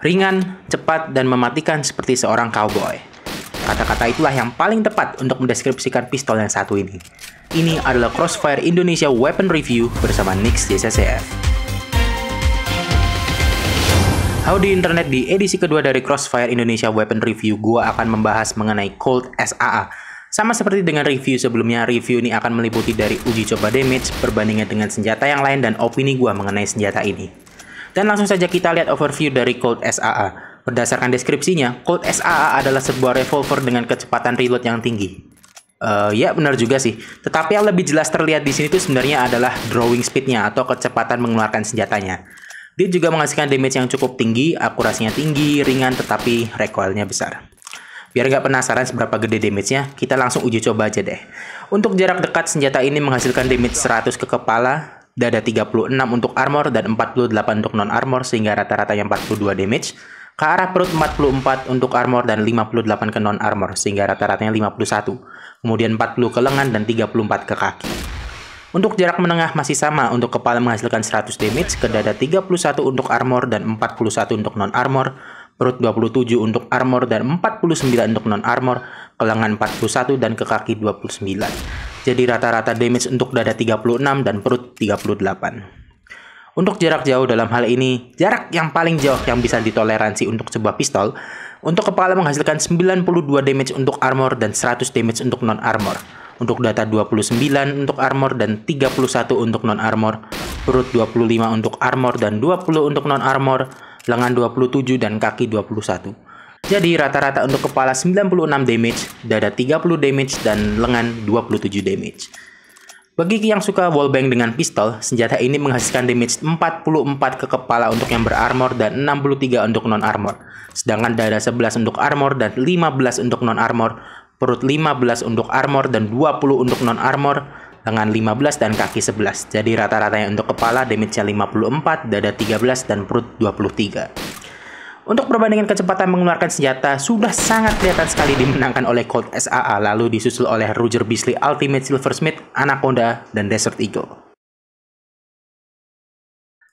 Ringan, cepat, dan mematikan seperti seorang cowboy. Kata-kata itulah yang paling tepat untuk mendeskripsikan pistol yang satu ini. Ini adalah Crossfire Indonesia Weapon Review bersama Nix JCCF. Howdy internet, di edisi kedua dari Crossfire Indonesia Weapon Review, gua akan membahas mengenai Colt SAA. Sama seperti dengan review sebelumnya, review ini akan meliputi dari uji coba damage, perbandingan dengan senjata yang lain, dan opini gua mengenai senjata ini. Dan langsung saja kita lihat overview dari Colt SAA. Berdasarkan deskripsinya, Colt SAA adalah sebuah revolver dengan kecepatan reload yang tinggi. Ya benar juga sih. Tetapi yang lebih jelas terlihat di sini tuh sebenarnya adalah drawing speednya atau kecepatan mengeluarkan senjatanya. Dia juga menghasilkan damage yang cukup tinggi, akurasinya tinggi, ringan, tetapi recoilnya besar. Biar nggak penasaran seberapa gede damage-nya, kita langsung uji coba aja deh. Untuk jarak dekat, senjata ini menghasilkan damage 100 ke kepala, dada 36 untuk armor, dan 48 untuk non-armor, sehingga rata-ratanya 42 damage. Ke arah perut 44 untuk armor dan 58 ke non-armor, sehingga rata-ratanya 51. Kemudian 40 ke lengan dan 34 ke kaki. Untuk jarak menengah masih sama, untuk kepala menghasilkan 100 damage, ke dada 31 untuk armor dan 41 untuk non-armor, perut 27 untuk armor dan 49 untuk non-armor, ke lengan 41 dan ke kaki 29. Jadi rata-rata damage untuk dada 36 dan perut 38. Untuk jarak jauh dalam hal ini, jarak yang paling jauh yang bisa ditoleransi untuk sebuah pistol, untuk kepala menghasilkan 92 damage untuk armor dan 100 damage untuk non-armor. Untuk data 29 untuk armor dan 31 untuk non-armor, perut 25 untuk armor dan 20 untuk non-armor, lengan 27 dan kaki 21. Jadi rata-rata untuk kepala 96 damage, dada 30 damage, dan lengan 27 damage. Bagi yang suka wallbang dengan pistol, senjata ini menghasilkan damage 44 ke kepala untuk yang berarmor dan 63 untuk non-armor. Sedangkan dada 11 untuk armor dan 15 untuk non-armor, perut 15 untuk armor dan 20 untuk non-armor, lengan 15 dan kaki 11. Jadi rata-ratanya untuk kepala damage-nya 54, dada 13, dan perut 23. Untuk perbandingan kecepatan mengeluarkan senjata, sudah sangat kelihatan sekali dimenangkan oleh Colt SAA, lalu disusul oleh Ruger Beasley Ultimate Silversmith, Anaconda, dan Desert Eagle.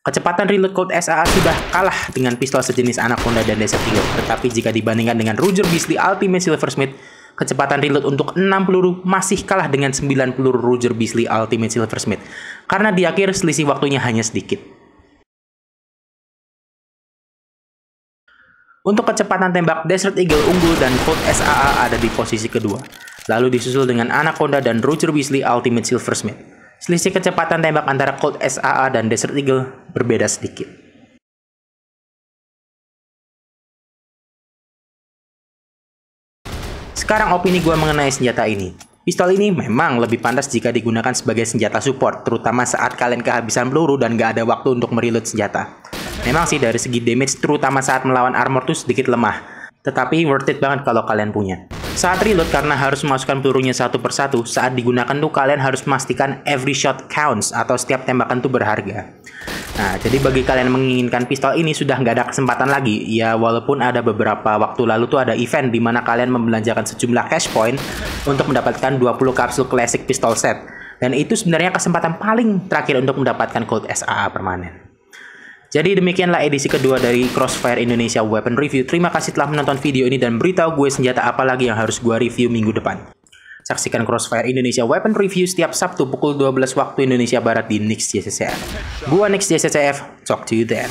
Kecepatan reload Colt SAA sudah kalah dengan pistol sejenis Anaconda dan Desert Eagle, tetapi jika dibandingkan dengan Ruger Beasley Ultimate Silversmith, kecepatan reload untuk 6 peluru masih kalah dengan 9 peluru Ruger Beasley Ultimate Silversmith, karena di akhir selisih waktunya hanya sedikit. Untuk kecepatan tembak, Desert Eagle unggul dan Colt SAA ada di posisi kedua, lalu disusul dengan Anaconda dan Ruger Beasley Ultimate Silversmith. Selisih kecepatan tembak antara Colt SAA dan Desert Eagle berbeda sedikit. Sekarang opini gue mengenai senjata ini. Pistol ini memang lebih pantas jika digunakan sebagai senjata support, terutama saat kalian kehabisan peluru dan gak ada waktu untuk mereload senjata. Memang sih dari segi damage, terutama saat melawan armor tuh sedikit lemah, tetapi worth it banget kalau kalian punya. Saat reload, karena harus memasukkan pelurunya satu persatu, saat digunakan tuh kalian harus memastikan every shot counts, atau setiap tembakan tuh berharga. Nah, jadi bagi kalian yang menginginkan pistol ini sudah nggak ada kesempatan lagi. Ya, walaupun ada beberapa waktu lalu tuh ada event di mana kalian membelanjakan sejumlah cash point untuk mendapatkan 20 kapsul classic pistol set. Dan itu sebenarnya kesempatan paling terakhir untuk mendapatkan Colt SAA permanen. Jadi demikianlah edisi kedua dari Crossfire Indonesia Weapon Review. Terima kasih telah menonton video ini dan beritahu gue senjata apa lagi yang harus gue review minggu depan. Saksikan Crossfire Indonesia Weapon Review setiap Sabtu pukul 12 waktu Indonesia Barat di Nix JCCF. Gua Nix JCCF, talk to you then.